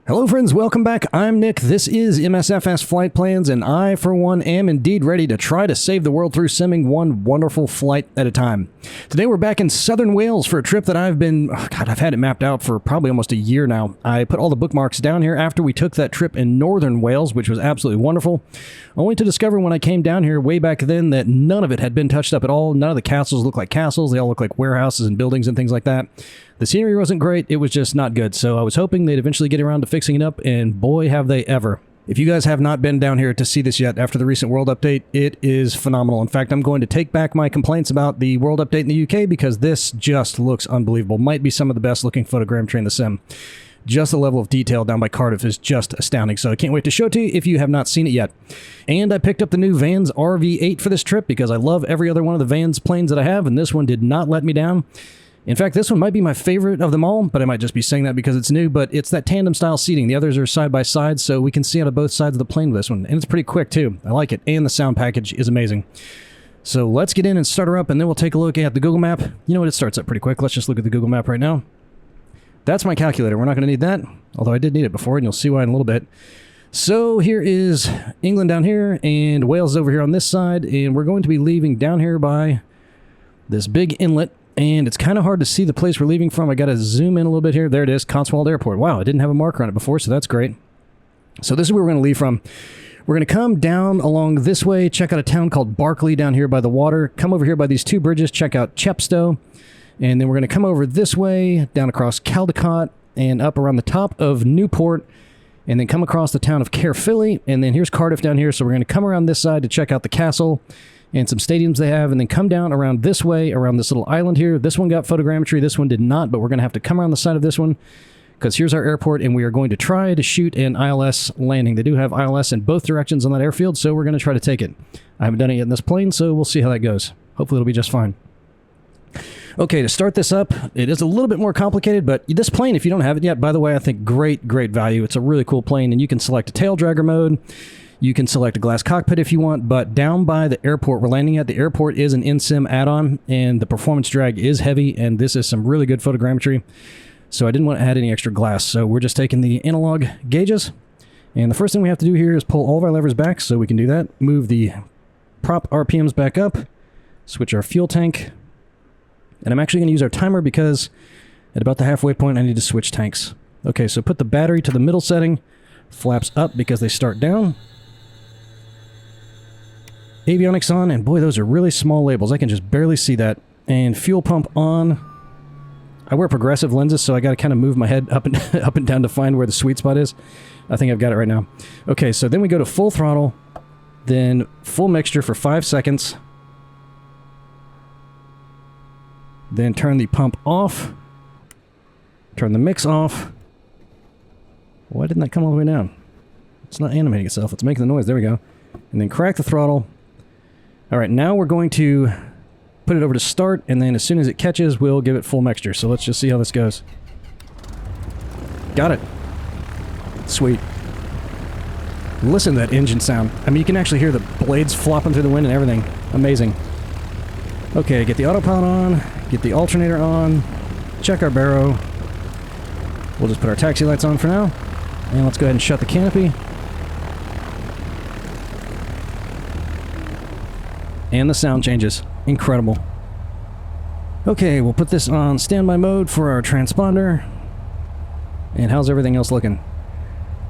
Hello friends, welcome back. I'm Nick. This is MSFS Flight Plans, and I, for one, am indeed ready to try to save the world through simming one wonderful flight at a time. Today we're back in southern Wales for a trip that I've had it mapped out for probably almost a year now. I put all the bookmarks down here after we took that trip in northern Wales, which was absolutely wonderful, only to discover when I came down here way back then that none of it had been touched up at all. None of the castles look like castles. They all look like warehouses and buildings and things like that. The scenery wasn't great, it was just not good, so I was hoping they'd eventually get around to fixing it up, and boy have they ever. If you guys have not been down here to see this yet after the recent world update, it is phenomenal. In fact, I'm going to take back my complaints about the world update in the UK because this just looks unbelievable. Might be some of the best looking photogrammetry in the sim. Just the level of detail down by Cardiff is just astounding, so I can't wait to show it to you if you have not seen it yet. And I picked up the new Vans RV-8 for this trip because I love every other one of the Vans planes that I have, and this one did not let me down. In fact, this one might be my favorite of them all, but I might just be saying that because it's new, but it's that tandem-style seating. The others are side-by-side, so we can see out of both sides of the plane with this one, and it's pretty quick, too. I like it, and the sound package is amazing. So let's get in and start her up, and then we'll take a look at the Google Map. You know what? It starts up pretty quick. Let's just look at the Google Map right now. That's my calculator. We're not going to need that, although I did need it before, and you'll see why in a little bit. So here is England down here, and Wales is over here on this side, and we're going to be leaving down here by this big inlet. And it's kind of hard to see the place we're leaving from. I got to zoom in a little bit here. There it is, Cotswold Airport. Wow, I didn't have a marker on it before, so that's great. So this is where we're going to leave from. We're going to come down along this way, check out a town called Barkley down here by the water, come over here by these two bridges, check out Chepstow, and then we're going to come over this way, down across Caldecott, and up around the top of Newport, and then come across the town of Caerphilly, and then here's Cardiff down here, so we're going to come around this side to check out the castle, and some stadiums they have, and then come down around this way, around this little island here. This one got photogrammetry, this one did not, but we're going to have to come around the side of this one, because here's our airport, and we are going to try to shoot an ILS landing. They do have ILS in both directions on that airfield, so we're going to try to take it. I haven't done it yet in this plane, so we'll see how that goes. Hopefully it'll be just fine. Okay, to start this up, it is a little bit more complicated, but this plane, if you don't have it yet, by the way, I think great value. It's a really cool plane, and you can select a tail dragger mode. You can select a glass cockpit if you want, but down by the airport we're landing at, the airport is an in-sim add-on, and the performance drag is heavy, and this is some really good photogrammetry, so I didn't want to add any extra glass, so we're just taking the analog gauges, and the first thing we have to do here is pull all of our levers back, so we can do that, move the prop RPMs back up, switch our fuel tank, and I'm actually going to use our timer because at about the halfway point I need to switch tanks. Okay, so put the battery to the middle setting, flaps up because they start down, avionics on, and boy, those are really small labels. I can just barely see that. And fuel pump on. I wear progressive lenses, so I got to kind of move my head up and down to find where the sweet spot is. I think I've got it right now. Okay, so then we go to full throttle, then full mixture for 5 seconds. Then turn the pump off. Turn the mix off. Why didn't that come all the way down? It's not animating itself. It's making the noise. There we go. And then crack the throttle. All right, now we're going to put it over to start, and then as soon as it catches, we'll give it full mixture. So let's just see how this goes. Got it. Sweet. Listen to that engine sound. I mean, you can actually hear the blades flopping through the wind and everything. Amazing. Okay, get the autopilot on, get the alternator on, check our baro. We'll just put our taxi lights on for now, and let's go ahead and shut the canopy. And the sound changes. Incredible. Okay, we'll put this on standby mode for our transponder. And how's everything else looking?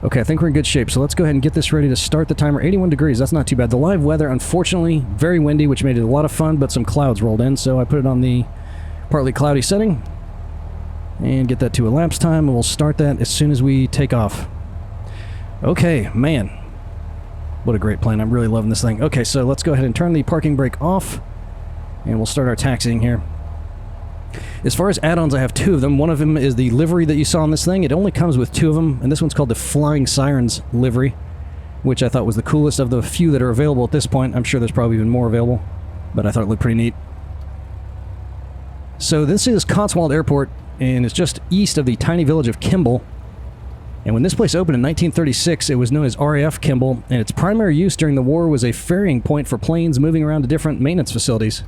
Okay, I think we're in good shape, so let's go ahead and get this ready to start the timer. 81 degrees, that's not too bad. The live weather, unfortunately, very windy, which made it a lot of fun, but some clouds rolled in, so I put it on the partly cloudy setting. And get that to elapsed time, and we'll start that as soon as we take off. Okay, man. What a great plane. I'm really loving this thing. Okay, so let's go ahead and turn the parking brake off, and we'll start our taxiing here. As far as add-ons, I have 2 of them. One of them is the livery that you saw on this thing. It only comes with 2 of them, and this one's called the Flying Sirens livery, which I thought was the coolest of the few that are available at this point. I'm sure there's probably even more available, but I thought it looked pretty neat. So this is Cotswold Airport, and it's just east of the tiny village of Kimble. And when this place opened in 1936, it was known as RAF Kimble, and its primary use during the war was a ferrying point for planes moving around to different maintenance facilities.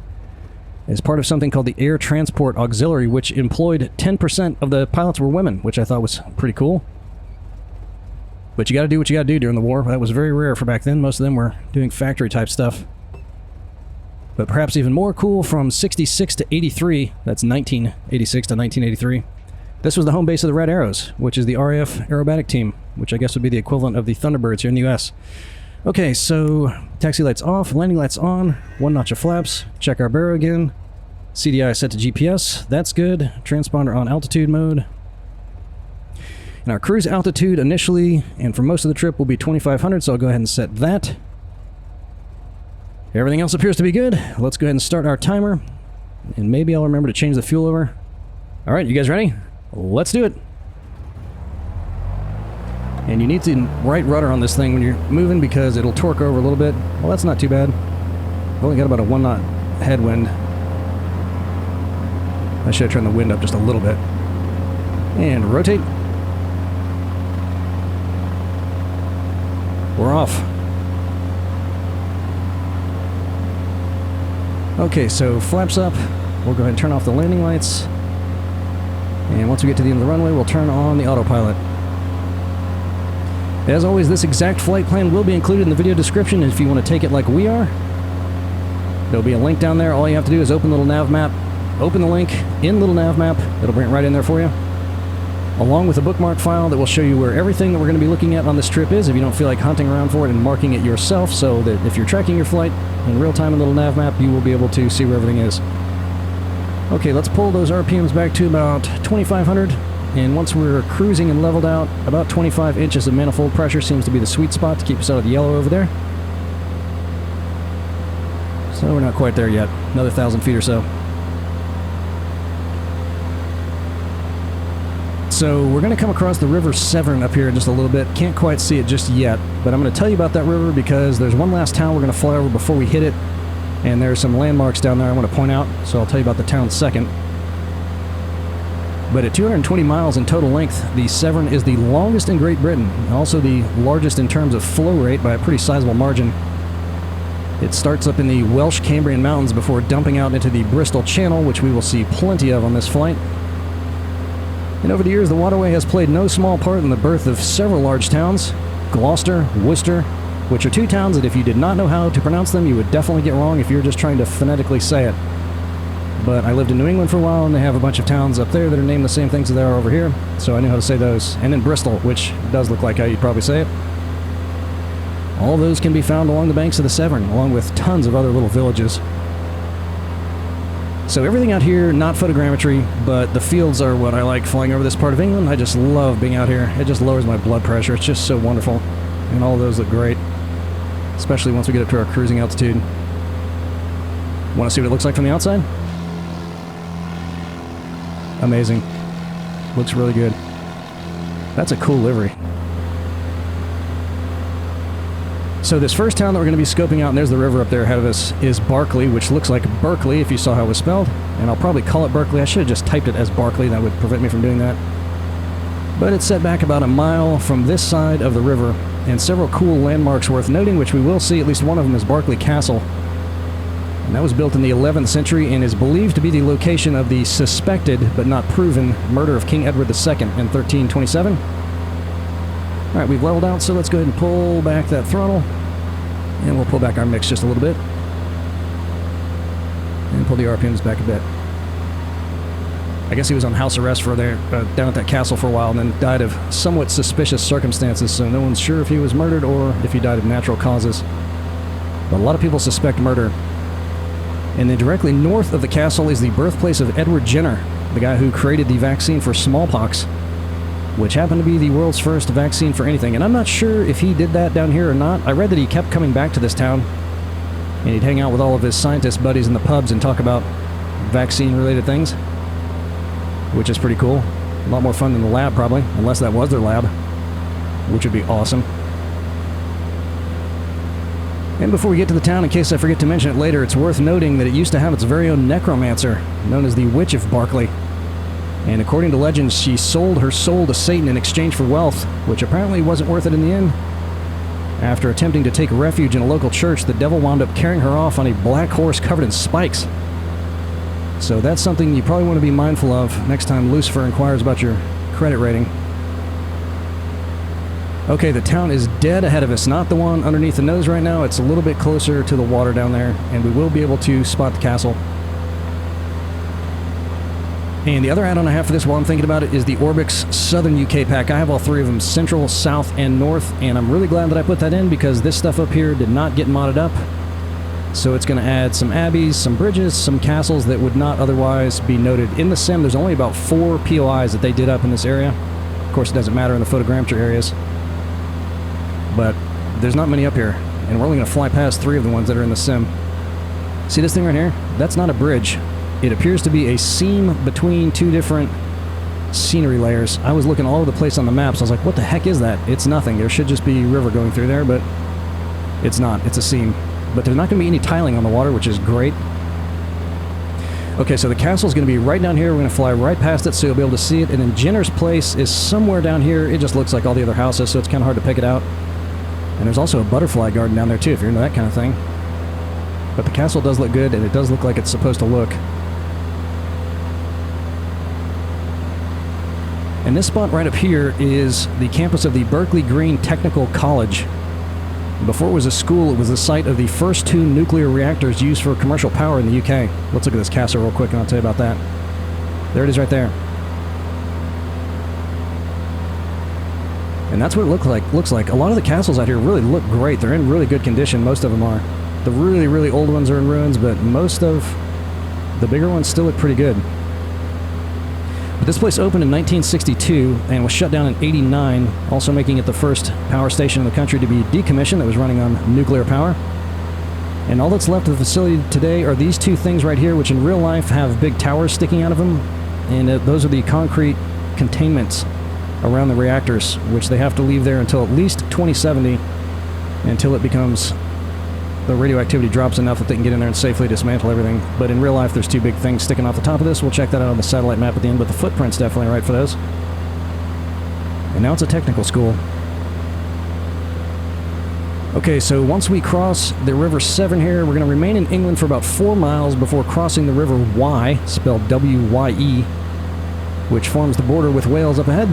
As part of something called the Air Transport Auxiliary, which employed 10% of the pilots were women, which I thought was pretty cool. But you got to do what you got to do during the war. That was very rare for back then. Most of them were doing factory type stuff. But perhaps even more cool, from 66 to 83, that's 1986 to 1983, this was the home base of the Red Arrows, which is the RAF aerobatic team, which I guess would be the equivalent of the Thunderbirds here in the US. Okay, so taxi lights off, landing lights on, 1 notch of flaps, check our barrow again, CDI set to GPS, that's good, transponder on altitude mode. And our cruise altitude initially, and for most of the trip, will be 2,500, so I'll go ahead and set that. Everything else appears to be good. Let's go ahead and start our timer, and maybe I'll remember to change the fuel over. All right, you guys ready? Let's do it. And you need the right rudder on this thing when you're moving because it'll torque over a little bit. Well, that's not too bad. I've only got about a 1 knot headwind. I should have turned the wind up just a little bit. And rotate. We're off. Okay, so flaps up. We'll go ahead and turn off the landing lights. And once we get to the end of the runway, we'll turn on the autopilot. As always, this exact flight plan will be included in the video description if you want to take it like we are. There'll be a link down there. All you have to do is open little NavMap, open the link in little NavMap. It'll bring it right in there for you, along with a bookmark file that will show you where everything that we're going to be looking at on this trip is if you don't feel like hunting around for it and marking it yourself, so that if you're tracking your flight in real time in little NavMap, you will be able to see where everything is. Okay, let's pull those RPMs back to about 2,500. And once we're cruising and leveled out, about 25 inches of manifold pressure seems to be the sweet spot to keep us out of the yellow over there. So we're not quite there yet. Another 1,000 feet or so. So we're going to come across the river Severn up here in just a little bit. Can't quite see it just yet, but I'm going to tell you about that river because there's one last town we're going to fly over before we hit it. And there's some landmarks down there I want to point out, so I'll tell you about the town second. But at 220 miles in total length, the Severn is the longest in Great Britain, and also the largest in terms of flow rate by a pretty sizable margin. It starts up in the Welsh Cambrian Mountains before dumping out into the Bristol Channel, which we will see plenty of on this flight. And over the years, the waterway has played no small part in the birth of several large towns, Gloucester, Worcester, which are 2 towns that if you did not know how to pronounce them, you would definitely get wrong if you're just trying to phonetically say it. But I lived in New England for a while, and they have a bunch of towns up there that are named the same things as they are over here, so I knew how to say those. And in Bristol, which does look like how you'd probably say it. All those can be found along the banks of the Severn, along with tons of other little villages. So everything out here, not photogrammetry, but the fields are what I like flying over this part of England. I just love being out here. It just lowers my blood pressure. It's just so wonderful. And all of those look great, especially once we get up to our cruising altitude. Want to see what it looks like from the outside? Amazing. Looks really good. That's a cool livery. So this first town that we're going to be scoping out, and there's the river up there ahead of us, is Barkley, which looks like Berkeley if you saw how it was spelled. And I'll probably call it Berkeley. I should have just typed it as Barkley. That would prevent me from doing that. But it's set back about a mile from this side of the river, and several cool landmarks worth noting, which we will see. At least one of them is Barkley Castle. And that was built in the 11th century and is believed to be the location of the suspected, but not proven, murder of King Edward II in 1327. Alright, we've leveled out, so let's go ahead and pull back that throttle. And we'll pull back our mix just a little bit. And pull the RPMs back a bit. I guess he was on house arrest for down at that castle for a while and then died of somewhat suspicious circumstances, so no one's sure if he was murdered or if he died of natural causes. But a lot of people suspect murder. And then directly north of the castle is the birthplace of Edward Jenner, the guy who created the vaccine for smallpox, which happened to be the world's first vaccine for anything. And I'm not sure if he did that down here or not. I read that he kept coming back to this town, and he'd hang out with all of his scientist buddies in the pubs and talk about vaccine-related things, which is pretty cool. A lot more fun than the lab, probably, unless that was their lab, which would be awesome. And before we get to the town, in case I forget to mention it later, it's worth noting that it used to have its very own necromancer, known as the Witch of Barkley. And according to legends, she sold her soul to Satan in exchange for wealth, which apparently wasn't worth it in the end. After attempting to take refuge in a local church, the devil wound up carrying her off on a black horse covered in spikes. So that's something you probably want to be mindful of next time Lucifer inquires about your credit rating. Okay, the town is dead ahead of us, not the one underneath the nose right now. It's a little bit closer to the water down there, and we will be able to spot the castle. And the other add-on I have for this while I'm thinking about it is the ORBX Southern UK pack. I have all three of them, Central, South, and North, and I'm really glad that I put that in because this stuff up here did not get modded up. So it's going to add some abbeys, some bridges, some castles that would not otherwise be noted. In the sim, there's only about 4 POIs that they did up in this area. Of course, it doesn't matter in the photogrammetry areas. But there's not many up here, and we're only going to fly past 3 of the ones that are in the sim. See this thing right here? That's not a bridge. It appears to be a seam between 2 different scenery layers. I was looking all over the place on the maps. I was like, what the heck is that? It's nothing. There should just be river going through there, but it's not. It's a seam. But there's not going to be any tiling on the water, which is great. Okay, so the castle's going to be right down here. We're going to fly right past it so you'll be able to see it. And then Jenner's Place is somewhere down here. It just looks like all the other houses, so it's kind of hard to pick it out. And there's also a butterfly garden down there too, if you're into that kind of thing. But the castle does look good, and it does look like it's supposed to look. And this spot right up here is the campus of the Berkeley Green Technical College. Before it was a school, it was the site of the first 2 nuclear reactors used for commercial power in the UK. Let's look at this castle real quick and I'll tell you about that. There it is right there. And that's what it looks like. A lot of the castles out here really look great. They're in really good condition. Most of them are. The really, really old ones are in ruins, but most of the bigger ones still look pretty good. But this place opened in 1962 and was shut down in '89, also making it the first power station in the country to be decommissioned that was running on nuclear power. And all that's left of the facility today are these 2 things right here, which in real life have big towers sticking out of them. And those are the concrete containments around the reactors, which they have to leave there until at least 2070, until it becomes... the radioactivity drops enough that they can get in there and safely dismantle everything. But in real life, there's 2 big things sticking off the top of this. We'll check that out on the satellite map at the end, but the footprint's definitely right for those. And now it's a technical school. Okay, so once we cross the River Severn here, we're going to remain in England for about 4 miles before crossing the River Wye, spelled W-Y-E, which forms the border with Wales up ahead.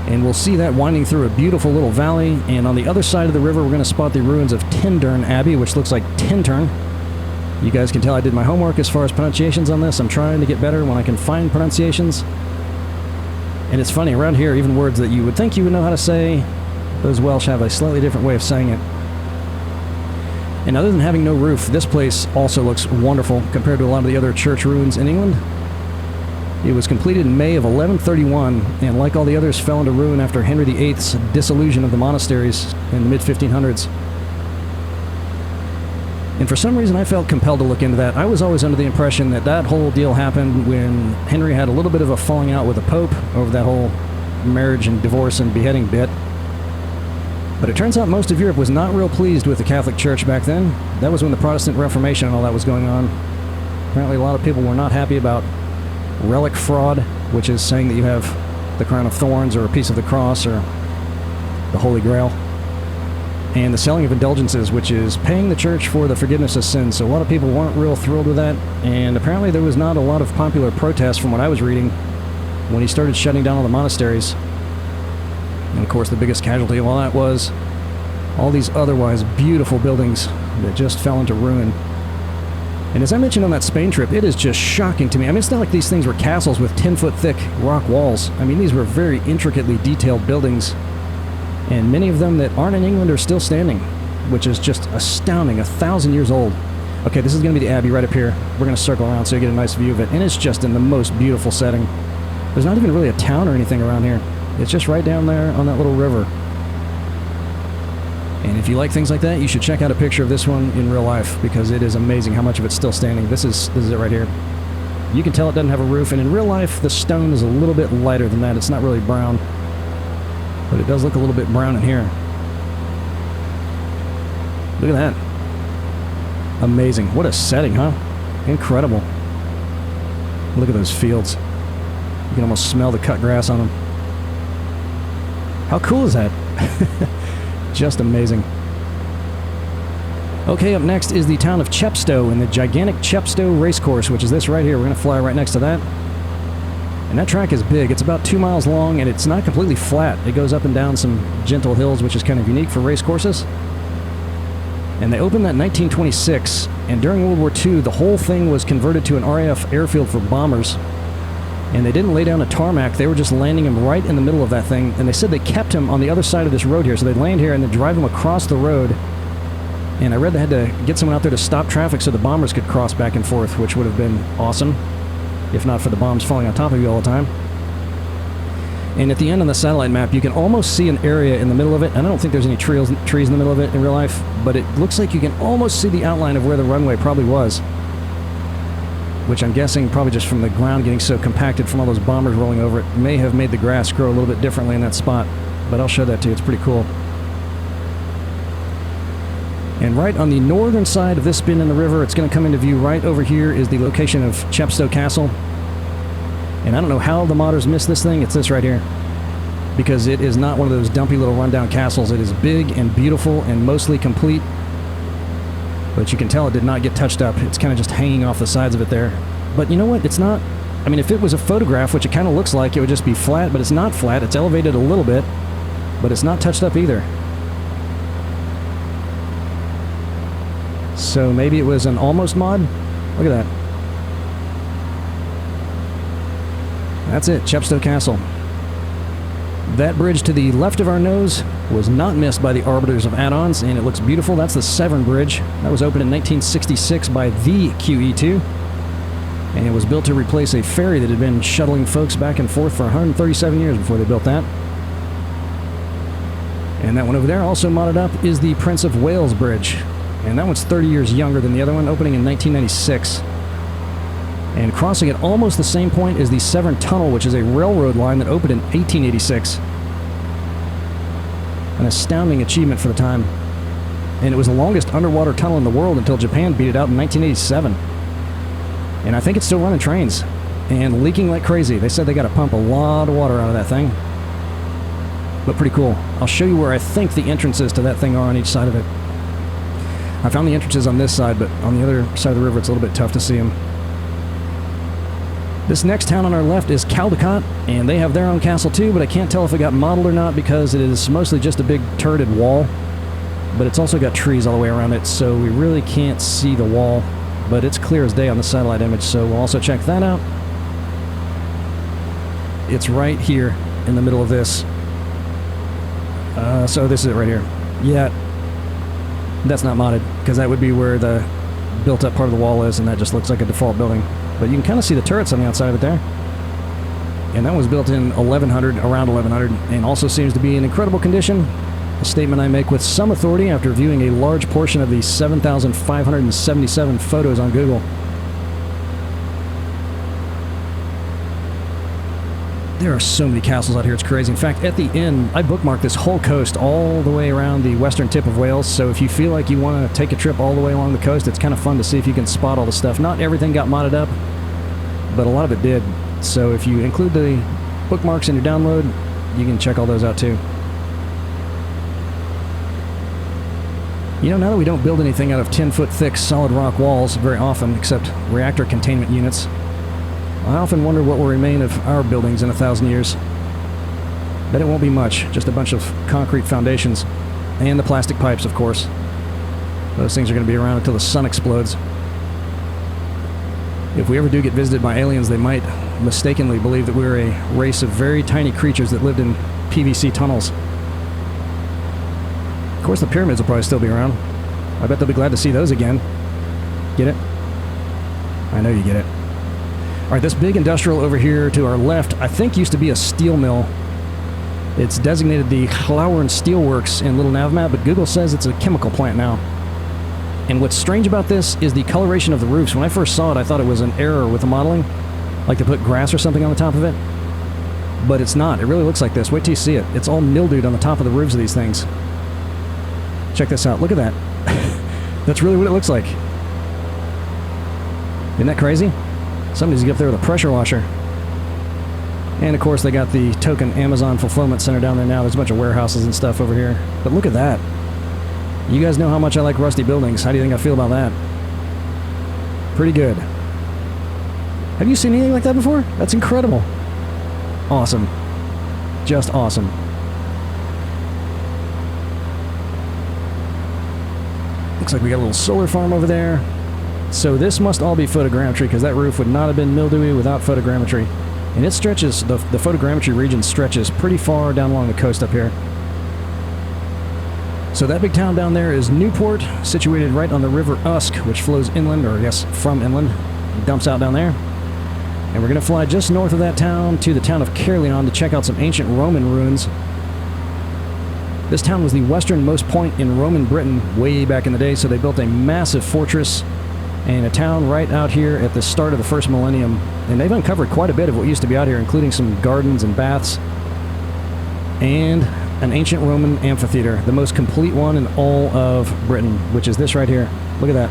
And we'll see that winding through a beautiful little valley, and on the other side of the river we're going to spot the ruins of Tintern Abbey, which looks like Tintern. You guys can tell I did my homework as far as pronunciations on this. I'm trying to get better when I can find pronunciations. And it's funny, around here, even words that you would think you would know how to say, those Welsh have a slightly different way of saying it. And other than having no roof, this place also looks wonderful compared to a lot of the other church ruins in England. It was completed in May of 1131, and like all the others, fell into ruin after Henry VIII's dissolution of the monasteries in the mid-1500s. And for some reason, I felt compelled to look into that. I was always under the impression that that whole deal happened when Henry had a little bit of a falling out with the Pope over that whole marriage and divorce and beheading bit. But it turns out most of Europe was not real pleased with the Catholic Church back then. That was when the Protestant Reformation and all that was going on. Apparently a lot of people were not happy about relic fraud, which is saying that you have the crown of thorns or a piece of the cross or the Holy Grail, and the selling of indulgences, which is paying the church for the forgiveness of sins. So a lot of people weren't real thrilled with that, and apparently there was not a lot of popular protest from what I was reading when he started shutting down all the monasteries. And of course the biggest casualty of all that was all these otherwise beautiful buildings that just fell into ruin. And as I mentioned on that Spain trip, it is just shocking to me. I mean, it's not like these things were castles with 10-foot thick rock walls. I mean, these were very intricately detailed buildings. And many of them that aren't in England are still standing, which is just astounding. 1,000 years old. Okay, this is going to be the Abbey right up here. We're going to circle around so you get a nice view of it. And it's just in the most beautiful setting. There's not even really a town or anything around here. It's just right down there on that little river. And if you like things like that, you should check out a picture of this one in real life, because it is amazing how much of it's still standing. This is it right here. You can tell it doesn't have a roof, and in real life, the stone is a little bit lighter than that. It's not really brown, but it does look a little bit brown in here. Look at that. Amazing. What a setting, huh? Incredible. Look at those fields. You can almost smell the cut grass on them. How cool is that? Just amazing. Okay, up next is the town of Chepstow and the gigantic Chepstow racecourse, which is this right here. We're going to fly right next to that. And that track is big. It's about 2 miles long, and it's not completely flat. It goes up and down some gentle hills, which is kind of unique for race courses. And they opened that in 1926, and during World War II, the whole thing was converted to an RAF airfield for bombers. And they didn't lay down a tarmac, they were just landing him right in the middle of that thing. And they said they kept him on the other side of this road here, so they'd land here and then drive him across the road. And I read they had to get someone out there to stop traffic so the bombers could cross back and forth, which would have been awesome, if not for the bombs falling on top of you all the time. And at the end on the satellite map, you can almost see an area in the middle of it. And I don't think there's any trees in the middle of it in real life, but it looks like you can almost see the outline of where the runway probably was. Which I'm guessing, probably just from the ground getting so compacted from all those bombers rolling over it, may have made the grass grow a little bit differently in that spot. But I'll show that to you, it's pretty cool. And right on the northern side of this bend in the river, it's going to come into view right over here, is the location of Chepstow Castle. And I don't know how the modders missed this thing, it's this right here. Because it is not one of those dumpy little rundown castles. It is big and beautiful and mostly complete. But you can tell it did not get touched up. It's kind of just hanging off the sides of it there. But you know what? It's not... I mean, if it was a photograph, which it kind of looks like, it would just be flat, but it's not flat. It's elevated a little bit, but it's not touched up either. So maybe it was an almost mod? Look at that. That's it, Chepstow Castle. That bridge to the left of our nose was not missed by the arbiters of Addons, and it looks beautiful. That's the Severn Bridge. That was opened in 1966 by the QE2, and it was built to replace a ferry that had been shuttling folks back and forth for 137 years before they built that. And that one over there, also modded up, is the Prince of Wales Bridge. And that one's 30 years younger than the other one, opening in 1996. And crossing at almost the same point is the Severn Tunnel, which is a railroad line that opened in 1886. An astounding achievement for the time. And it was the longest underwater tunnel in the world until Japan beat it out in 1987. And I think it's still running trains. And leaking like crazy. They said they got to pump a lot of water out of that thing. But pretty cool. I'll show you where I think the entrances to that thing are on each side of it. I found the entrances on this side, but on the other side of the river it's a little bit tough to see them. This next town on our left is Caldecott, and they have their own castle too, but I can't tell if it got modeled or not because it is mostly just a big turreted wall. But it's also got trees all the way around it, so we really can't see the wall. But it's clear as day on the satellite image, so we'll also check that out. It's right here in the middle of this. So this is it right here. Yeah, that's not modded, because that would be where the built-up part of the wall is, and that just looks like a default building. But you can kind of see the turrets on the outside of it there. And that was built in 1100, around 1100, and also seems to be in incredible condition. A statement I make with some authority after viewing a large portion of the 7,577 photos on Google. There are so many castles out here, it's crazy. In fact, at the end, I bookmarked this whole coast all the way around the western tip of Wales, so if you feel like you want to take a trip all the way along the coast, it's kind of fun to see if you can spot all the stuff. Not everything got modded up, but a lot of it did. So if you include the bookmarks in your download, you can check all those out too. You know, now that we don't build anything out of 10-foot thick solid rock walls very often, except reactor containment units, I often wonder what will remain of our buildings in 1,000 years. Bet it won't be much, just a bunch of concrete foundations. And the plastic pipes, of course. Those things are going to be around until the sun explodes. If we ever do get visited by aliens, they might mistakenly believe that we're a race of very tiny creatures that lived in PVC tunnels. Of course, the pyramids will probably still be around. I bet they'll be glad to see those again. Get it? I know you get it. Alright, this big industrial over here to our left, I think used to be a steel mill. It's designated the Glowern Steelworks in Little NavMap, but Google says it's a chemical plant now. And what's strange about this is the coloration of the roofs. When I first saw it, I thought it was an error with the modeling, like to put grass or something on the top of it. But it's not. It really looks like this. Wait till you see it. It's all mildewed on the top of the roofs of these things. Check this out. Look at that. That's really what it looks like. Isn't that crazy? Somebody's get up there with a pressure washer. And of course they got the token Amazon fulfillment center down there now. There's a bunch of warehouses and stuff over here. But look at that. You guys know how much I like rusty buildings. How do you think I feel about that? Pretty good. Have you seen anything like that before? That's incredible. Awesome. Just awesome. Looks like we got a little solar farm over there. So this must all be photogrammetry, because that roof would not have been mildewy without photogrammetry. And it stretches, the photogrammetry region stretches pretty far down along the coast up here. So that big town down there is Newport, situated right on the River Usk, which flows inland, or yes, from inland, and dumps out down there. And we're going to fly just north of that town to the town of Caerphilly to check out some ancient Roman ruins. This town was the westernmost point in Roman Britain way back in the day, so they built a massive fortress and a town right out here at the start of the first millennium. And they've uncovered quite a bit of what used to be out here, including some gardens and baths, and an ancient Roman amphitheater, the most complete one in all of Britain, which is this right here. Look at that.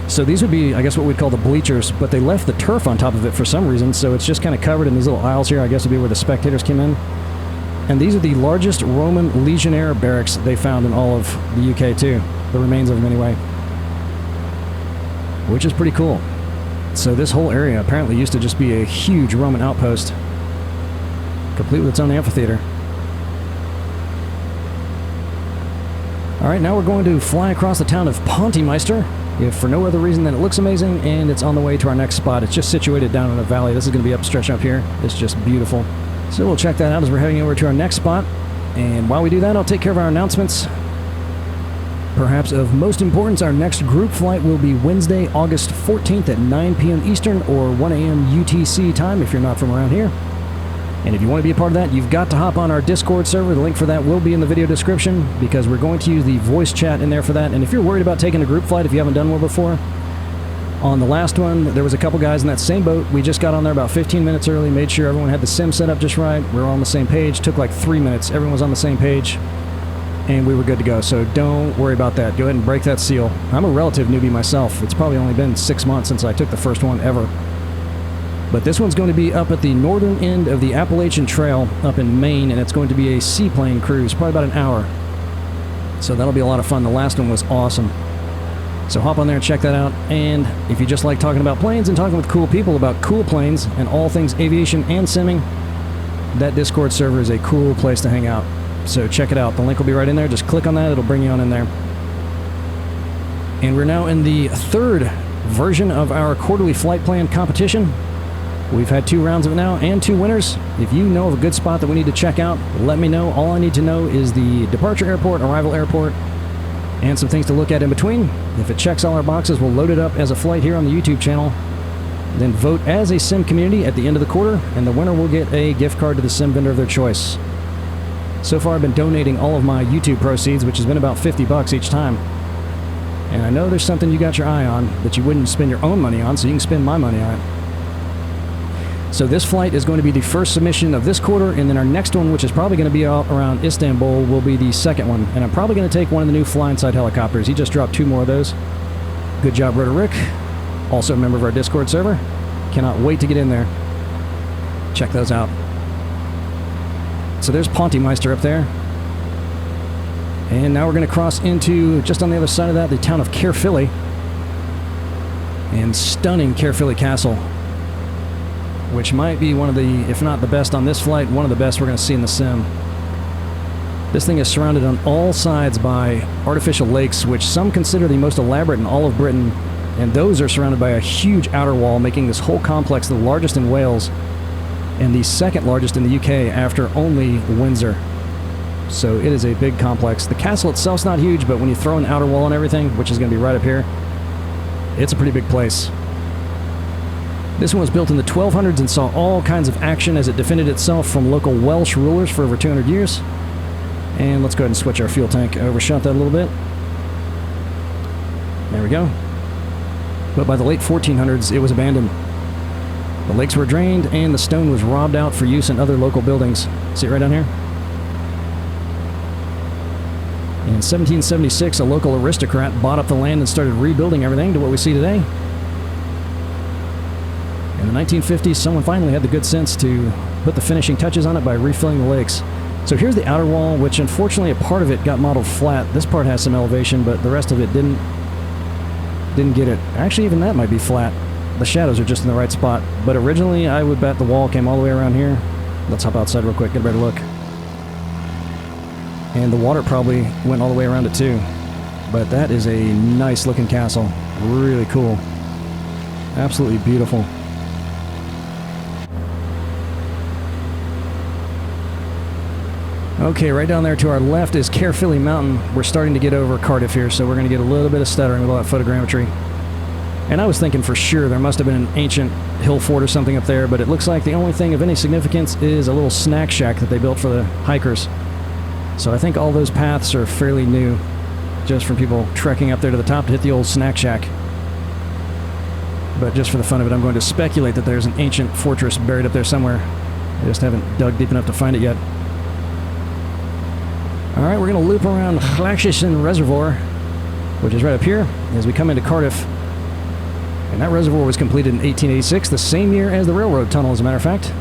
So these would be, I guess, what we'd call the bleachers, but they left the turf on top of it for some reason, so it's just kind of covered in these little aisles here. I guess would be where the spectators came in. And these are the largest Roman legionnaire barracks they found in all of the UK too. The remains of them anyway. Which is pretty cool. So this whole area apparently used to just be a huge Roman outpost, complete with its own amphitheater. Alright, now we're going to fly across the town of Pontimeister, if for no other reason than it looks amazing, and it's on the way to our next spot. It's just situated down in a valley. This is going to be up stretching up here. It's just beautiful. So we'll check that out as we're heading over to our next spot. And while we do that, I'll take care of our announcements. Perhaps of most importance, our next group flight will be Wednesday, August 14th at 9 p.m. Eastern or 1 a.m. UTC time if you're not from around here. And if you want to be a part of that, you've got to hop on our Discord server. The link for that will be in the video description, because we're going to use the voice chat in there for that. And if you're worried about taking a group flight, if you haven't done one before, on the last one, there was a couple guys in that same boat. We just got on there about 15 minutes early, made sure everyone had the sim set up just right. We were all on the same page. Took like 3 minutes. Everyone was on the same page, and we were good to go. So don't worry about that. Go ahead and break that seal. I'm a relative newbie myself. It's probably only been 6 months since I took the first one ever. But this one's going to be up at the northern end of the Appalachian Trail up in Maine, and it's going to be a seaplane cruise, probably about an hour. So that'll be a lot of fun. The last one was awesome. So hop on there and check that out. And if you just like talking about planes and talking with cool people about cool planes and all things aviation and simming, that Discord server is a cool place to hang out. So check it out. The link will be right in there. Just click on that. It'll bring you on in there. And we're now in the third version of our quarterly flight plan competition. We've had 2 rounds of it now and 2 winners. If you know of a good spot that we need to check out, let me know. All I need to know is the departure airport, arrival airport, and some things to look at in between. If it checks all our boxes, we'll load it up as a flight here on the YouTube channel. Then vote as a sim community at the end of the quarter, and the winner will get a gift card to the sim vendor of their choice. So far, I've been donating all of my YouTube proceeds, which has been about $50 each time. And I know there's something you got your eye on that you wouldn't spend your own money on, so you can spend my money on it. So this flight is going to be the first submission of this quarter, and then our next one, which is probably going to be out around Istanbul, will be the second one. And I'm probably going to take one of the new fly-inside helicopters. He just dropped 2 more of those. Good job, Rotor Rick. Also a member of our Discord server. Cannot wait to get in there. Check those out. So there's Pontimeister up there. And now we're going to cross into, just on the other side of that, the town of Caerphilly. And stunning Caerphilly Castle, which might be one of the, if not the best on this flight, one of the best we're going to see in the sim. This thing is surrounded on all sides by artificial lakes, which some consider the most elaborate in all of Britain, and those are surrounded by a huge outer wall, making this whole complex the largest in Wales and the second largest in the UK after only Windsor. So it is a big complex. The castle itself's not huge, but when you throw an outer wall and everything, which is going to be right up here, it's a pretty big place. This one was built in the 1200s and saw all kinds of action as it defended itself from local Welsh rulers for over 200 years. And let's go ahead and switch our fuel tank. Overshot that a little bit. There we go. But by the late 1400s, it was abandoned. The lakes were drained and the stone was robbed out for use in other local buildings. See it right down here? In 1776, a local aristocrat bought up the land and started rebuilding everything to what we see today. In the 1950s, someone finally had the good sense to put the finishing touches on it by refilling the lakes. So here's the outer wall, which unfortunately a part of it got modeled flat. This part has some elevation, but the rest of it didn't get it. Actually, even that might be flat. The shadows are just in the right spot. But originally, I would bet the wall came all the way around here. Let's hop outside real quick, get a better look. And the water probably went all the way around it too. But that is a nice looking castle. Really cool. Absolutely beautiful. Okay, right down there to our left is Caerphilly Mountain. We're starting to get over Cardiff here, so we're going to get a little bit of stuttering with all that photogrammetry. And I was thinking for sure there must have been an ancient hill fort or something up there, but it looks like the only thing of any significance is a little snack shack that they built for the hikers. So I think all those paths are fairly new, just from people trekking up there to the top to hit the old snack shack. But just for the fun of it, I'm going to speculate that there's an ancient fortress buried up there somewhere. I just haven't dug deep enough to find it yet. Alright, we're going to loop around Llachishyn Reservoir, which is right up here, as we come into Cardiff. And that reservoir was completed in 1886, the same year as the railroad tunnel, as a matter of fact,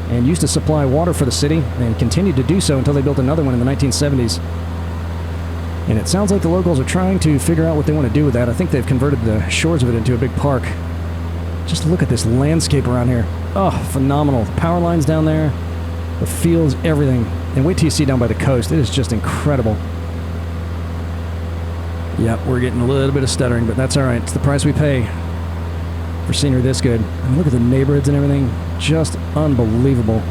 and used to supply water for the city, and continued to do so until they built another one in the 1970s. And it sounds like the locals are trying to figure out what they want to do with that. I think they've converted the shores of it into a big park. Just look at this landscape around here. Oh, phenomenal. The power lines down there, the fields, everything. And wait till you see down by the coast. It is just incredible. Yep, we're getting a little bit of stuttering, but that's alright. It's the price we pay for scenery this good. I mean, look at the neighborhoods and everything. Just unbelievable.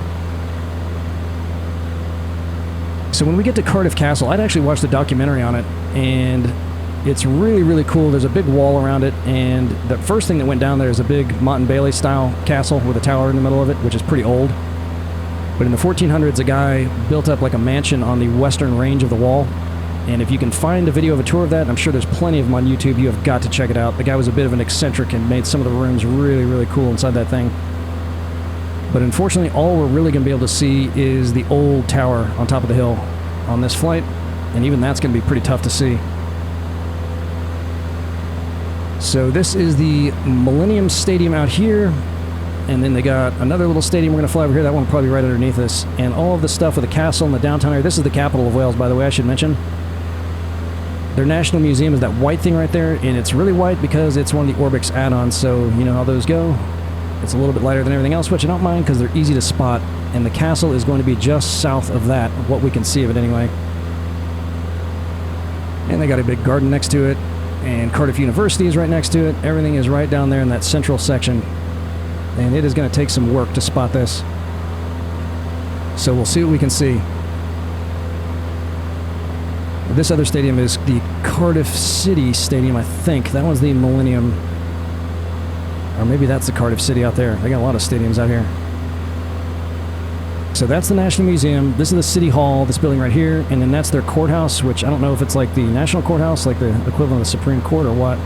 So when we get to Cardiff Castle, I'd actually watched a documentary on it, and it's really, really cool. There's a big wall around it, and the first thing that went down there is a big Mott and Bailey style castle with a tower in the middle of it, which is pretty old. But in the 1400s, a guy built up like a mansion on the western range of the wall. And if you can find a video of a tour of that, I'm sure there's plenty of them on YouTube, you have got to check it out. The guy was a bit of an eccentric and made some of the rooms really, really cool inside that thing. But unfortunately, all we're really going to be able to see is the old tower on top of the hill on this flight. And even that's going to be pretty tough to see. So this is the Millennium Stadium out here. And then they got another little stadium we're going to fly over here. That one will probably be right underneath us. And all of the stuff with the castle and the downtown area. This is the capital of Wales, by the way, I should mention. Their national museum is that white thing right there. And it's really white because it's one of the ORBX add-ons. So you know how those go. It's a little bit lighter than everything else, which I don't mind because they're easy to spot. And the castle is going to be just south of that, what we can see of it anyway. And they got a big garden next to it. And Cardiff University is right next to it. Everything is right down there in that central section. And it is going to take some work to spot this. So we'll see what we can see. This other stadium is the Cardiff City Stadium, I think. That one's the Millennium. Or maybe that's the Cardiff City out there. They got a lot of stadiums out here. So that's the National Museum. This is the City Hall, this building right here. And then that's their courthouse, which I don't know if it's like the National Courthouse, like the equivalent of the Supreme Court or what.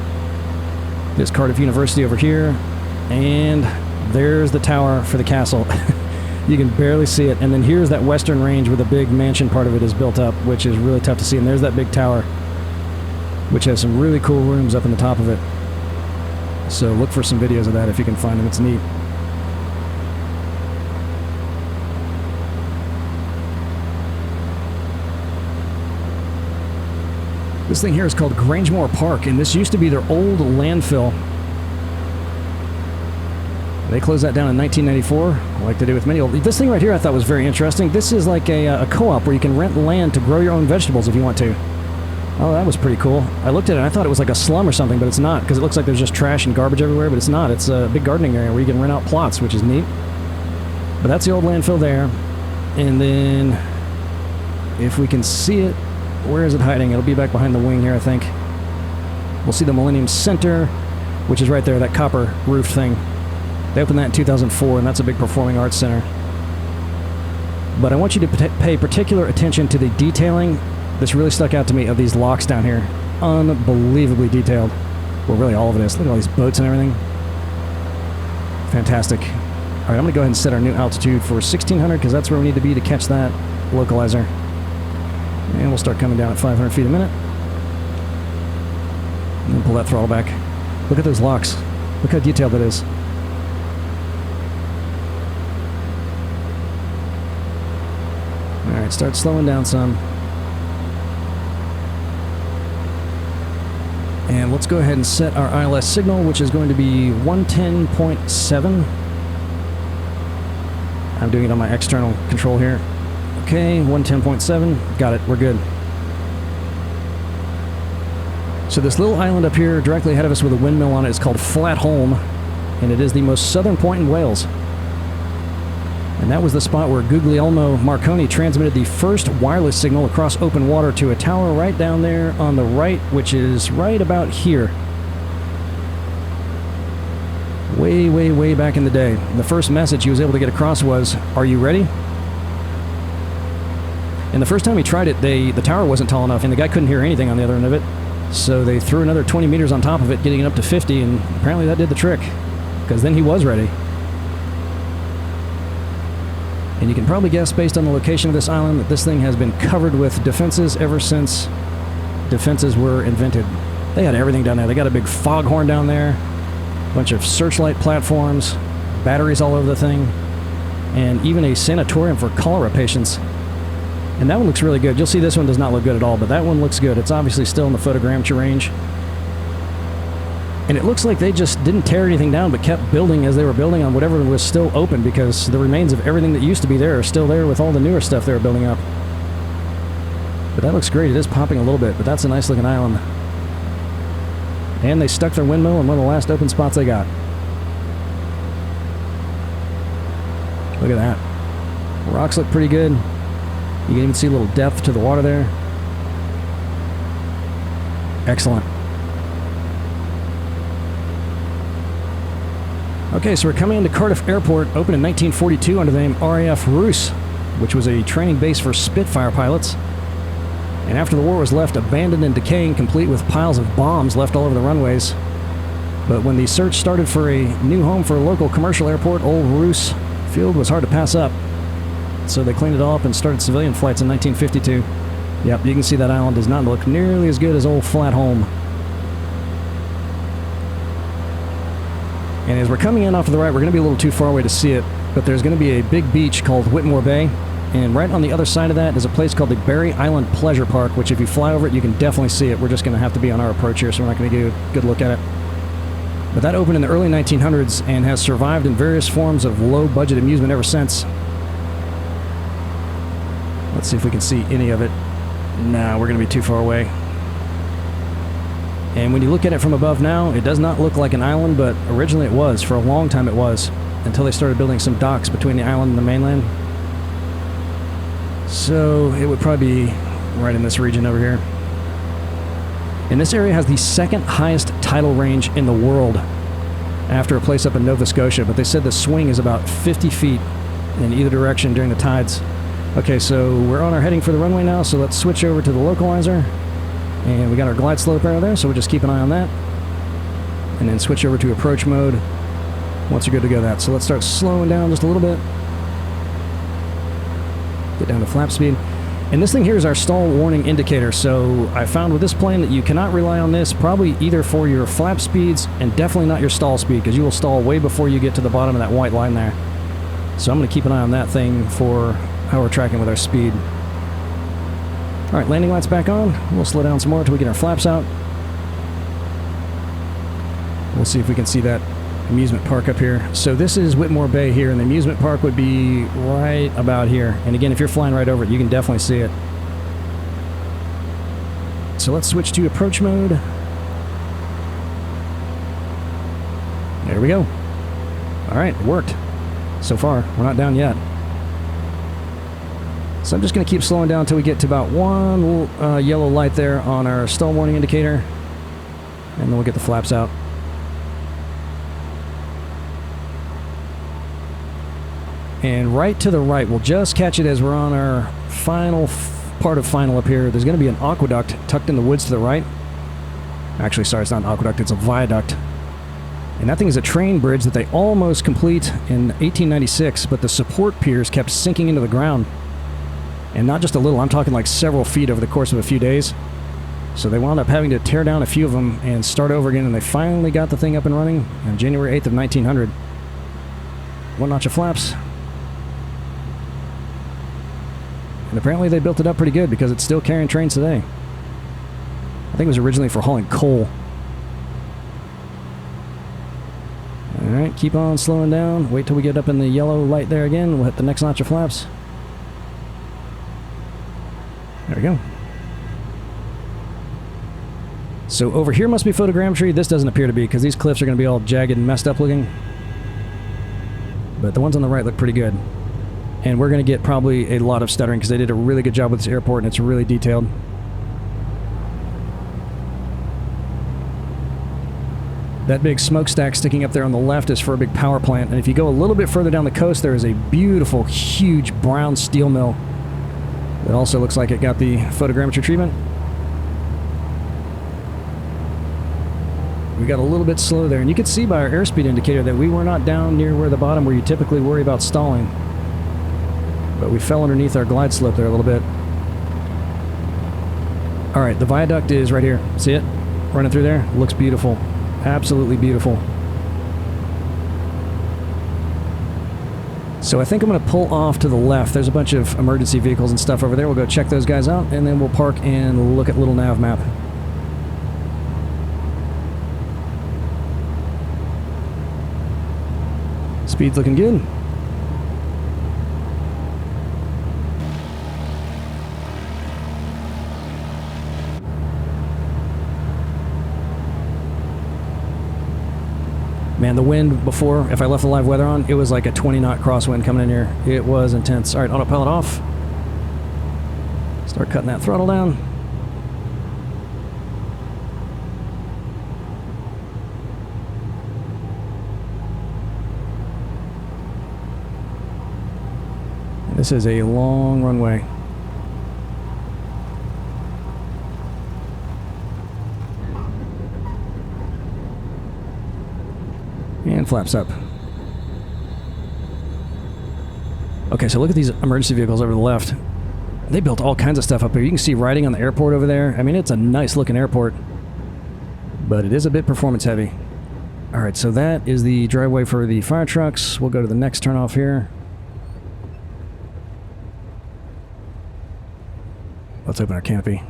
There's Cardiff University over here. And there's the tower for the castle. You can barely see it. And then here's that western range where the big mansion part of it is built up, which is really tough to see. And there's that big tower, which has some really cool rooms up in the top of it. So look for some videos of that if you can find them. It's neat. This thing here is called Grangemore Park, and this used to be their old landfill. They closed that down in 1994, like they do with many old... This thing right here I thought was very interesting. This is like a co-op where you can rent land to grow your own vegetables if you want to. Oh, that was pretty cool. I looked at it and I thought it was like a slum or something, but it's not, because it looks like there's just trash and garbage everywhere, but it's not. It's a big gardening area where you can rent out plots, which is neat. But that's the old landfill there. And then, if we can see it, where is it hiding? It'll be back behind the wing here, I think. We'll see the Millennium Center, which is right there, that copper roof thing. They opened that in 2004, and that's a big performing arts center. But I want you to pay particular attention to the detailing. This really stuck out to me of these locks down here. Unbelievably detailed. Well, really all of it is. Look at all these boats and everything. Fantastic. All right, I'm going to go ahead and set our new altitude for 1600 because that's where we need to be to catch that localizer. And we'll start coming down at 500 feet a minute. And then pull that throttle back. Look at those locks. Look how detailed that is. All right, start slowing down some. And And let's go ahead and set our ILS signal, which is going to be 110.7. I'm doing it on my external control here. Okay, 110.7. Got it. We're good. So this little island up here directly ahead of us with a windmill on it is called Flatholm, and it is the most southern point in Wales. And that was the spot where Guglielmo Marconi transmitted the first wireless signal across open water to a tower right down there on the right, which is right about here. Way, way, way back in the day. The first message he was able to get across was, "Are you ready?" And the first time he tried it, the tower wasn't tall enough, and the guy couldn't hear anything on the other end of it. So they threw another 20 meters on top of it, getting it up to 50, and apparently that did the trick, because then he was ready. And you can probably guess, based on the location of this island, that this thing has been covered with defenses ever since defenses were invented. They had everything down there. They got a big foghorn down there, a bunch of searchlight platforms, batteries all over the thing, and even a sanatorium for cholera patients. And that one looks really good. You'll see this one does not look good at all, but that one looks good. It's obviously still in the photogrammetry range. And it looks like they just didn't tear anything down, but kept building as they were building on whatever was still open, because the remains of everything that used to be there are still there with all the newer stuff they were building up. But that looks great. It is popping a little bit, but that's a nice looking island. And they stuck their windmill in one of the last open spots they got. Look at that. Rocks look pretty good. You can even see a little depth to the water there. Excellent. Okay, so we're coming into Cardiff Airport, opened in 1942 under the name RAF Roos, which was a training base for Spitfire pilots. And after the war was left abandoned and decaying, complete with piles of bombs left all over the runways. But when the search started for a new home for a local commercial airport, old Roos Field was hard to pass up. So they cleaned it all up and started civilian flights in 1952. Yep, you can see that island does not look nearly as good as old Flatholm. And as we're coming in off to the right, we're going to be a little too far away to see it, but there's going to be a big beach called Whitmore Bay, and right on the other side of that is a place called the Barry Island Pleasure Park, which if you fly over it, you can definitely see it. We're just going to have to be on our approach here, so we're not going to get a good look at it. But that opened in the early 1900s and has survived in various forms of low-budget amusement ever since. Let's see if we can see any of it. Nah, we're going to be too far away. And when you look at it from above now, it does not look like an island, but originally it was. For a long time it was, until they started building some docks between the island and the mainland. So it would probably be right in this region over here. And this area has the second highest tidal range in the world, after a place up in Nova Scotia, but they said the swing is about 50 feet in either direction during the tides. Okay, so we're on our heading for the runway now, so let's switch over to the localizer. And we got our glide slope arrow there, so we'll just keep an eye on that. And then switch over to approach mode once you're good to go that. So let's start slowing down just a little bit. Get down to flap speed. And this thing here is our stall warning indicator, so I found with this plane that you cannot rely on this probably either for your flap speeds and definitely not your stall speed, because you will stall way before you get to the bottom of that white line there. So I'm going to keep an eye on that thing for how we're tracking with our speed. Alright, landing lights back on. We'll slow down some more until we get our flaps out. We'll see if we can see that amusement park up here. So this is Whitmore Bay here, and the amusement park would be right about here. And again, if you're flying right over it, you can definitely see it. So let's switch to approach mode. There we go. Alright, it worked. So far, we're not down yet. So I'm just going to keep slowing down until we get to about one yellow light there on our stall warning indicator. And then we'll get the flaps out. And right to the right, we'll just catch it as we're on our final part of final up here. There's going to be an aqueduct tucked in the woods to the right. Actually, sorry, it's not an aqueduct, it's a viaduct. And that thing is a train bridge that they almost complete in 1896, but the support piers kept sinking into the ground. And not just a little, I'm talking like several feet over the course of a few days. So they wound up having to tear down a few of them and start over again, and they finally got the thing up and running on January 8th of 1900. One notch of flaps. And apparently they built it up pretty good because it's still carrying trains today. I think it was originally for hauling coal. Alright, keep on slowing down. Wait till we get up in the yellow light there again. We'll hit the next notch of flaps. There we go. So over here must be photogrammetry. This doesn't appear to be, because these cliffs are going to be all jagged and messed up looking. But the ones on the right look pretty good. And we're going to get probably a lot of stuttering, because they did a really good job with this airport, and it's really detailed. That big smokestack sticking up there on the left is for a big power plant. And if you go a little bit further down the coast, there is a beautiful, huge brown steel mill. It also looks like it got the photogrammetry treatment. We got a little bit slow there, and you can see by our airspeed indicator that we were not down near where the bottom where you typically worry about stalling. But we fell underneath our glide slope there a little bit. Alright, the viaduct is right here. See it? Running through there? Looks beautiful. Absolutely beautiful. So I think I'm going to pull off to the left. There's a bunch of emergency vehicles and stuff over there. We'll go check those guys out, and then we'll park and look at little NavMap. Speed's looking good. Man, the wind before, if I left the live weather on, it was like a 20-knot crosswind coming in here. It was intense. All right, autopilot off. Start cutting that throttle down. And this is a long runway. And flaps up. Okay, so look at these emergency vehicles over to the left. They built all kinds of stuff up here. You can see riding on the airport over there. I mean, it's a nice looking airport, but it is a bit performance heavy. Alright, so that is the driveway for the fire trucks. We'll go to the next turnoff here. Let's open our canopy.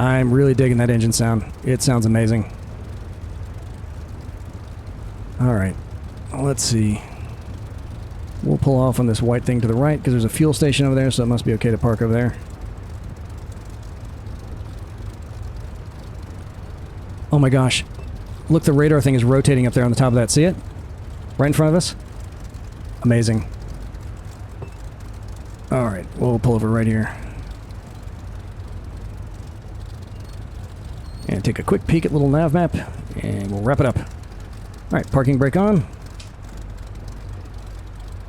I'm really digging that engine sound. It sounds amazing. Alright, let's see. We'll pull off on this white thing to the right, because there's a fuel station over there, so it must be okay to park over there. Oh my gosh. Look, the radar thing is rotating up there on the top of that. See it? Right in front of us? Amazing. Alright, we'll pull over right here. And take a quick peek at little NavMap, and we'll wrap it up. Alright, parking brake on.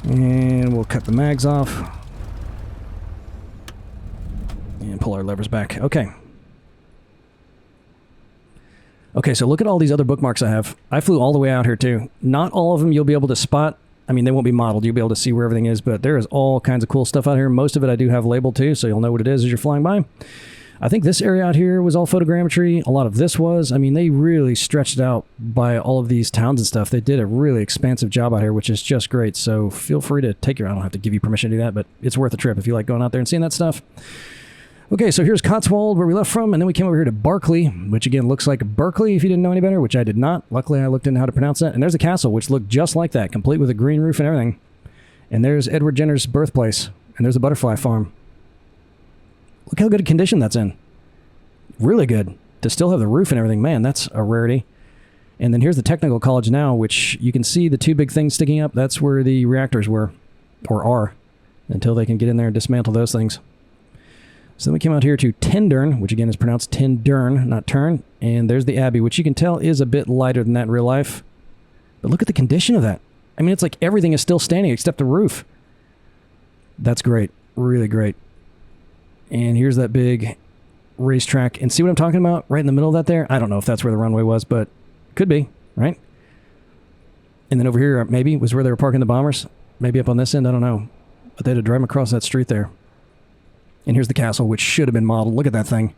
And we'll cut the mags off. And pull our levers back. Okay. Okay, so look at all these other bookmarks I have. I flew all the way out here too. Not all of them you'll be able to spot. I mean, they won't be modeled. You'll be able to see where everything is, but there is all kinds of cool stuff out here. Most of it I do have labeled too, so you'll know what it is as you're flying by. I think this area out here was all photogrammetry. A lot of this was. I mean, they really stretched out by all of these towns and stuff. They did a really expansive job out here, which is just great. So feel free to take your... I don't have to give you permission to do that, but it's worth a trip if you like going out there and seeing that stuff. Okay, so here's Cotswold, where we left from, and then we came over here to Barkley, which again looks like Berkeley if you didn't know any better, which I did not. Luckily, I looked into how to pronounce that. And there's the castle, which looked just like that, complete with a green roof and everything. And there's Edward Jenner's birthplace, and there's a butterfly farm. Look how good a condition that's in. Really good. To still have the roof and everything, man, that's a rarity. And then here's the technical college now, which you can see the two big things sticking up. That's where the reactors were, or are, until they can get in there and dismantle those things. So then we came out here to Tintern, which again is pronounced Tindern, not Turn. And there's the Abbey, which you can tell is a bit lighter than that in real life. But look at the condition of that. I mean, it's like everything is still standing except the roof. That's great. Really great. And here's that big racetrack. And see what I'm talking about? Right in the middle of that there? I don't know if that's where the runway was, but could be, right? And then over here, maybe, was where they were parking the bombers. Maybe up on this end, I don't know. But they had to drive them across that street there. And here's the castle, which should have been modeled. Look at that thing.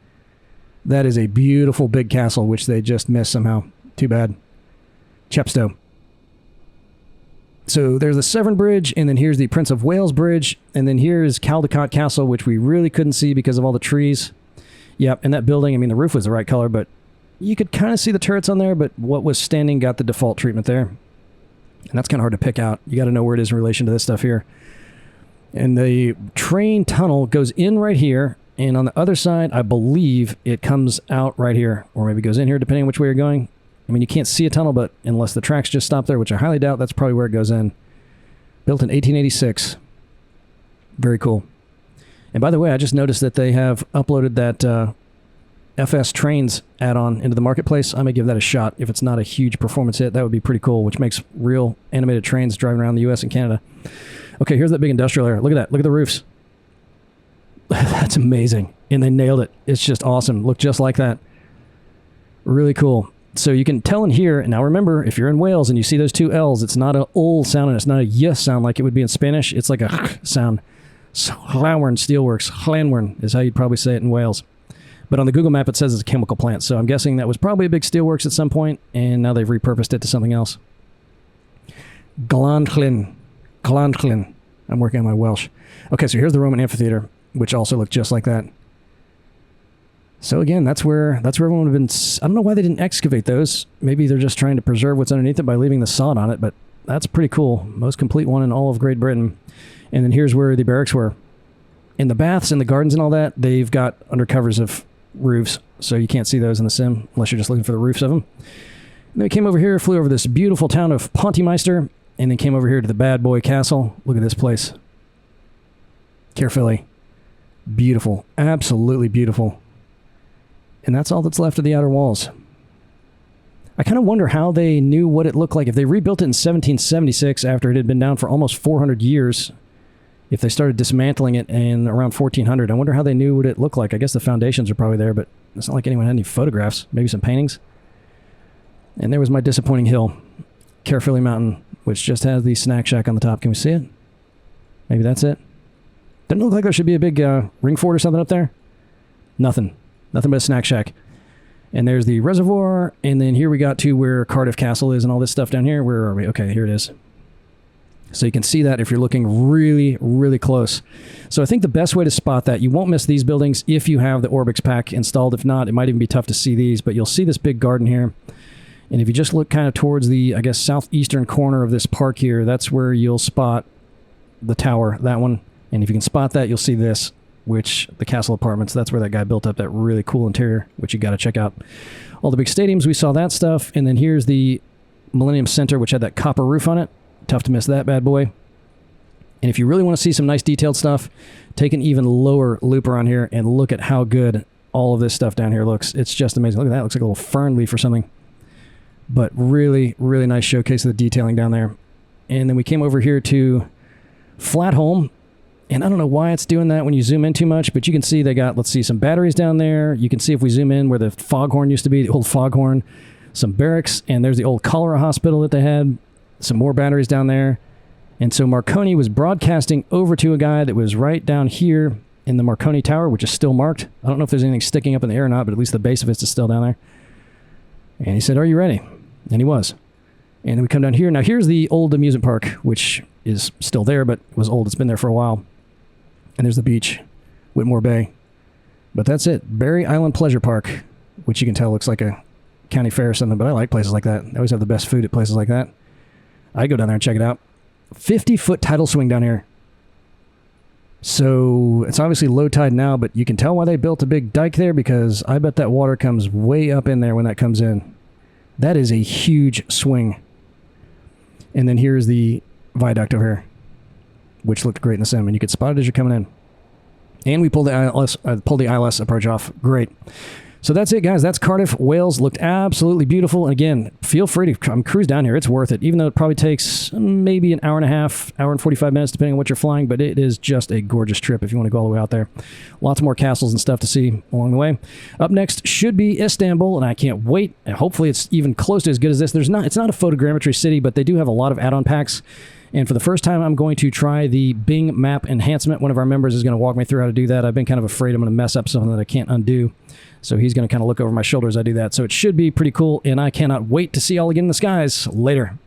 That is a beautiful big castle, which they just missed somehow. Too bad. Chepstow. So there's the Severn Bridge, and then here's the Prince of Wales Bridge, and then here's Caldecott Castle, which we really couldn't see because of all the trees. Yep, and that building, I mean, the roof was the right color, but you could kind of see the turrets on there, but what was standing got the default treatment there. And that's kind of hard to pick out. You got to know where it is in relation to this stuff here. And the train tunnel goes in right here, and on the other side, I believe it comes out right here, or maybe goes in here, depending on which way you're going. I mean, you can't see a tunnel, but unless the tracks just stop there, which I highly doubt, that's probably where it goes in. Built in 1886. Very cool. And by the way, I just noticed that they have uploaded that FS Trains add-on into the marketplace. I may give that a shot. If it's not a huge performance hit, that would be pretty cool, which makes real animated trains driving around the US and Canada. Okay, here's that big industrial area. Look at that. Look at the roofs. That's amazing. And they nailed it. It's just awesome. Look just like that. Really cool. So you can tell in here, and now remember, if you're in Wales and you see those two L's, it's not an ol sound and it's not a y sound like it would be in Spanish. It's like a sound. Llanwern Steelworks. Llanwern is how you'd probably say it in Wales. But on the Google map, it says it's a chemical plant. So I'm guessing that was probably a big steelworks at some point, and now they've repurposed it to something else. Glanthlin. Glanthlin. I'm working on my Welsh. Okay, so here's the Roman amphitheater, which also looked just like that. So again, that's where everyone would have been. I don't know why they didn't excavate those. Maybe they're just trying to preserve what's underneath it by leaving the sod on it, but that's pretty cool. Most complete one in all of Great Britain. And then here's where the barracks were. In the baths and the gardens and all that, they've got undercovers of roofs, so you can't see those in the sim unless you're just looking for the roofs of them. And then we came over here, flew over this beautiful town of Pontimeister, and then came over here to the bad boy castle. Look at this place. Caerphilly. Beautiful. Absolutely beautiful. And that's all that's left of the outer walls. I kind of wonder how they knew what it looked like. If they rebuilt it in 1776 after it had been down for almost 400 years, if they started dismantling it in around 1400, I wonder how they knew what it looked like. I guess the foundations are probably there, but it's not like anyone had any photographs. Maybe some paintings. And there was my disappointing hill, Caerphilly Mountain, which just has the snack shack on the top. Can we see it? Maybe that's it. Doesn't look like there should be a big ring fort or something up there. Nothing. Nothing but a snack shack. And there's the reservoir, and then here we got to where Cardiff Castle is and all this stuff down here. Where are we? Okay, here it is. So you can see that if you're looking really, really close. So I think the best way to spot that, you won't miss these buildings if you have the ORBX pack installed. If not, it might even be tough to see these, but you'll see this big garden here. And if you just look kind of towards the, I guess, southeastern corner of this park here, that's where you'll spot the tower, that one. And if you can spot that, you'll see this, which the Castle Apartments, that's where that guy built up that really cool interior, which you got to check out. All the big stadiums, we saw that stuff. And then here's the Millennium Center, which had that copper roof on it. Tough to miss that bad boy. And if you really want to see some nice detailed stuff, take an even lower loop around here and look at how good all of this stuff down here looks. It's just amazing. Look at that. It looks like a little fern leaf or something. But really, really nice showcase of the detailing down there. And then we came over here to Flatholm. And I don't know why it's doing that when you zoom in too much, but you can see they got, let's see, some batteries down there. You can see if we zoom in where the foghorn used to be, the old foghorn, some barracks, and there's the old cholera hospital that they had. Some more batteries down there. And so Marconi was broadcasting over to a guy that was right down here in the Marconi Tower, which is still marked. I don't know if there's anything sticking up in the air or not, but at least the base of it is still down there. And he said, "Are you ready?" And he was. And then we come down here. Now here's the old amusement park, which is still there, but was old. It's been there for a while. And there's the beach, Whitmore Bay. But that's it. Barry Island Pleasure Park, which you can tell looks like a county fair or something, but I like places like that. They always have the best food at places like that. I'd go down there and check it out. 50-foot tidal swing down here. So it's obviously low tide now, but you can tell why they built a big dike there, because I bet that water comes way up in there when that comes in. That is a huge swing. And then here's the viaduct over here, which looked great in the sim, and you could spot it as you're coming in. And we pulled the ILS approach off. Great. So that's it, guys. That's Cardiff, Wales. Looked absolutely beautiful. And again, feel free to cruise down here. It's worth it, even though it probably takes maybe an hour and a half, hour and 45 minutes, depending on what you're flying. But it is just a gorgeous trip if you want to go all the way out there. Lots more castles and stuff to see along the way. Up next should be Istanbul, and I can't wait. And hopefully it's even close to as good as this. It's not a photogrammetry city, but they do have a lot of add-on packs. And for the first time, I'm going to try the Bing Map Enhancement. One of our members is going to walk me through how to do that. I've been kind of afraid I'm going to mess up something that I can't undo. So he's going to kind of look over my shoulder as I do that. So it should be pretty cool, and I cannot wait to see y'all again in the skies. Later.